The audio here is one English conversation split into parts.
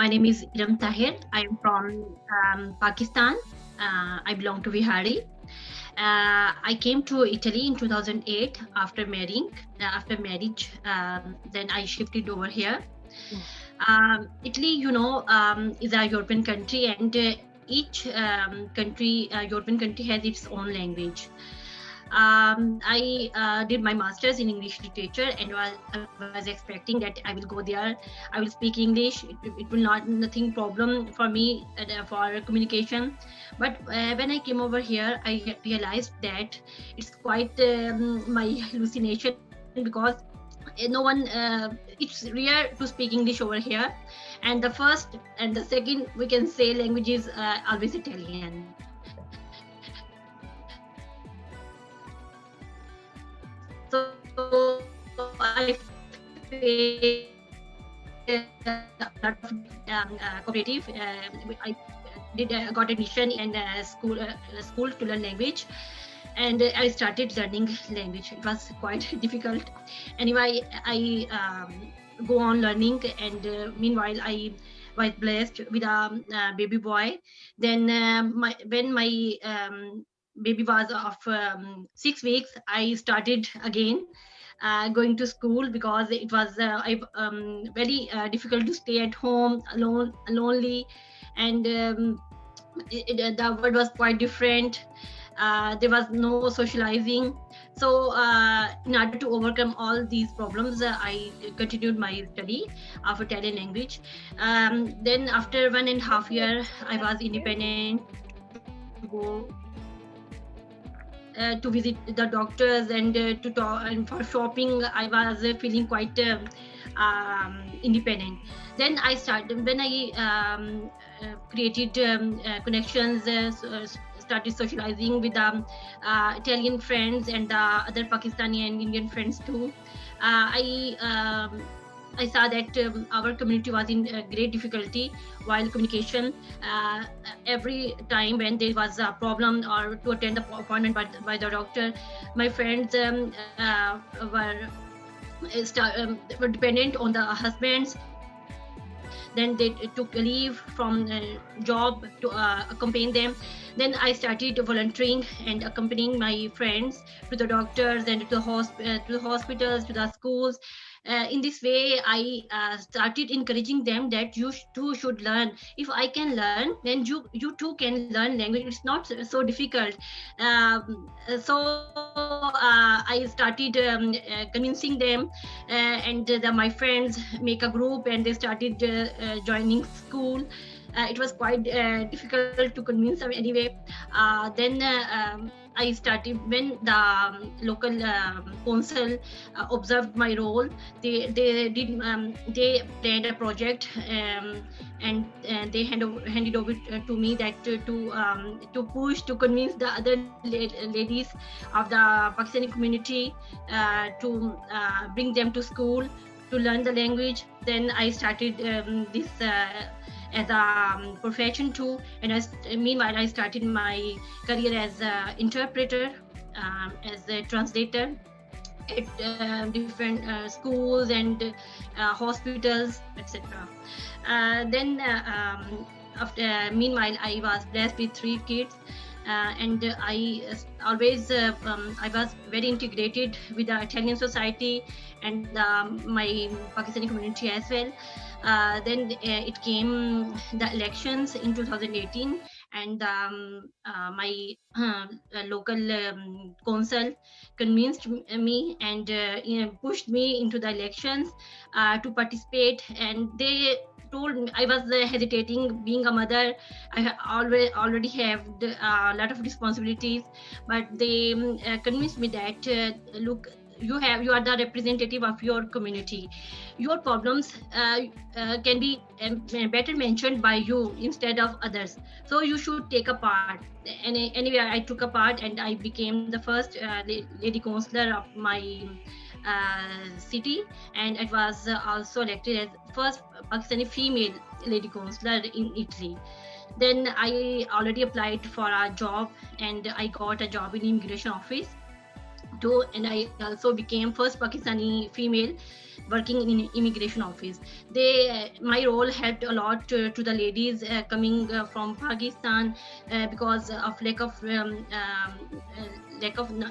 My name is Iram Tahir. I am from Pakistan. I belong to Bihari. I came to Italy in 2008 after marrying. After marriage, then I shifted over here. Italy, is a European country, and each European country has its own language. I did my master's in English literature, and I was expecting that I will go there. I will speak English. It will not nothing problem for me for communication. But when I came over here, I realized that it's quite my hallucination because no one. It's rare to speak English over here, and the first and the second we can say language is always Italian. So I faced a lot of cooperative. I did got admission in school to learn language, and I started learning language. It was quite difficult. Anyway, I go on learning, and meanwhile I was blessed with a baby boy. Then when my baby was of 6 weeks, I started again going to school because it was very difficult to stay at home alone, lonely, and the world was quite different. There was no socializing. So in order to overcome all these problems, I continued my study of Italian language. Then after 1.5 years, I was independent to go to visit the doctors and to talk, and for shopping I was feeling quite independent. Then I started when I created connections, started socializing with Italian friends and the other Pakistani and Indian friends too. I saw that our community was in great difficulty while communication. Every time when there was a problem or to attend the appointment by the doctor, my friends were dependent on the husbands. Then they took a leave from job to accompany them. Then I started volunteering and accompanying my friends to the doctors and to the hospitals, to the schools. In this way, I started encouraging them that you too should learn. If I can learn, then you too can learn language. It's not so difficult. So I started convincing them, and my friends make a group, and they started joining school. It was quite difficult to convince them anyway. Then I started when the local council observed my role. They planned a project, and they handed over to me that to push to convince the other ladies of the Pakistani community to bring them to school to learn the language. Then I started this as a profession too, and meanwhile I started my career as an interpreter, as a translator at different schools and hospitals, etc. Then after meanwhile I was blessed with 3 kids, and I always I was very integrated with the Italian society and my Pakistani community as well. Then it came the elections in 2018, and my local council convinced me and pushed me into the elections to participate. And they told me I was hesitating. Being a mother, I already have a lot of responsibilities, but they convinced me that look, you are the representative of your community. Your problems can be better mentioned by you instead of others, so you should take a part. And anyway, I took a part, and I became the first lady councillor of my city, and it was also elected as first Pakistani female lady councillor in Italy. Then I already applied for a job, and I got a job in immigration office too, and I also became first Pakistani female working in immigration office. My role helped a lot to the ladies coming from Pakistan because of lack of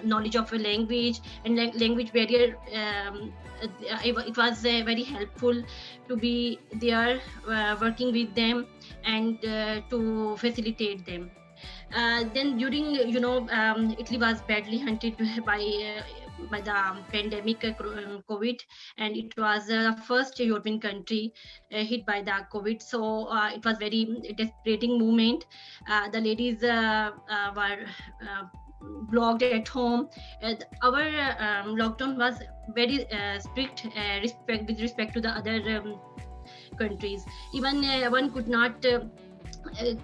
knowledge of a language and language barrier. It was very helpful to be there working with them and to facilitate them. Then during Italy was badly hunted by the pandemic COVID, and it was the first European country hit by the COVID. So it was very desperate moment. The ladies were blocked at home. Our lockdown was very strict with respect to the other countries. Even one could not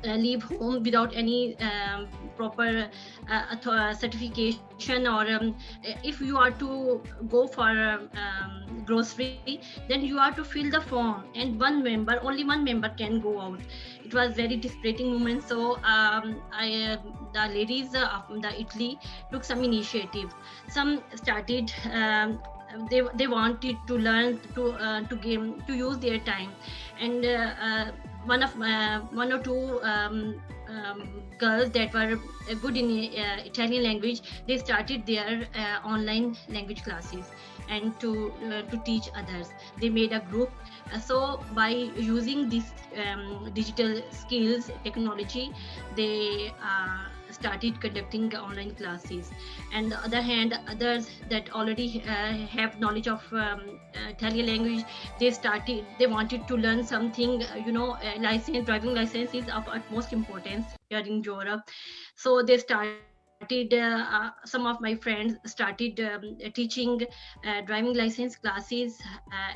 leave home without any proper certification, or if you are to go for grocery, then you are to fill the form, and only one member can go out. It was very dispiriting moment. So the ladies of the Italy took some initiative. Some started they wanted to learn to use their time, and one or two girls that were good in Italian language, they started their online language classes and to teach others. They made a group. So by using these digital skills, technology, they started conducting online classes. And the other hand, others that already have knowledge of Italian language, they wanted to learn something. Driving license is of utmost importance here in Europe. So they started. Some of my friends started teaching driving license classes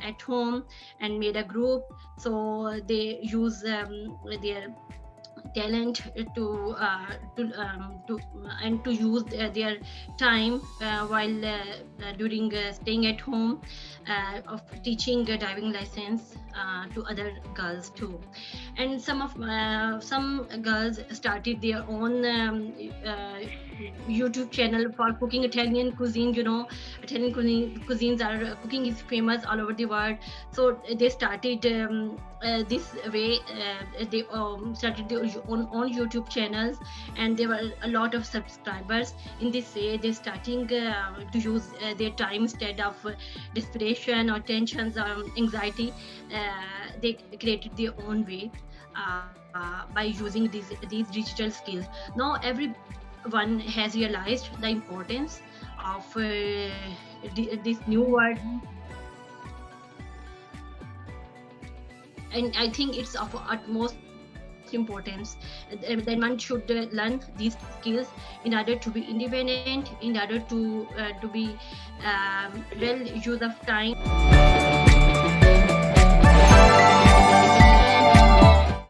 at home and made a group. So they use their talent to use their time while during staying at home of teaching driving license to other girls too. And some girls started their own YouTube channel for cooking Italian cuisine. Italian cooking is famous all over the world. So they started this way. They started their own YouTube channels, and there were a lot of subscribers. In this way, they're starting to use their time instead of desperation or tensions or anxiety. They created their own way by using these digital skills. Now everyone has realized the importance of this new world, and I think it's of utmost importance that one should learn these skills in order to be independent, in order to be well use of time.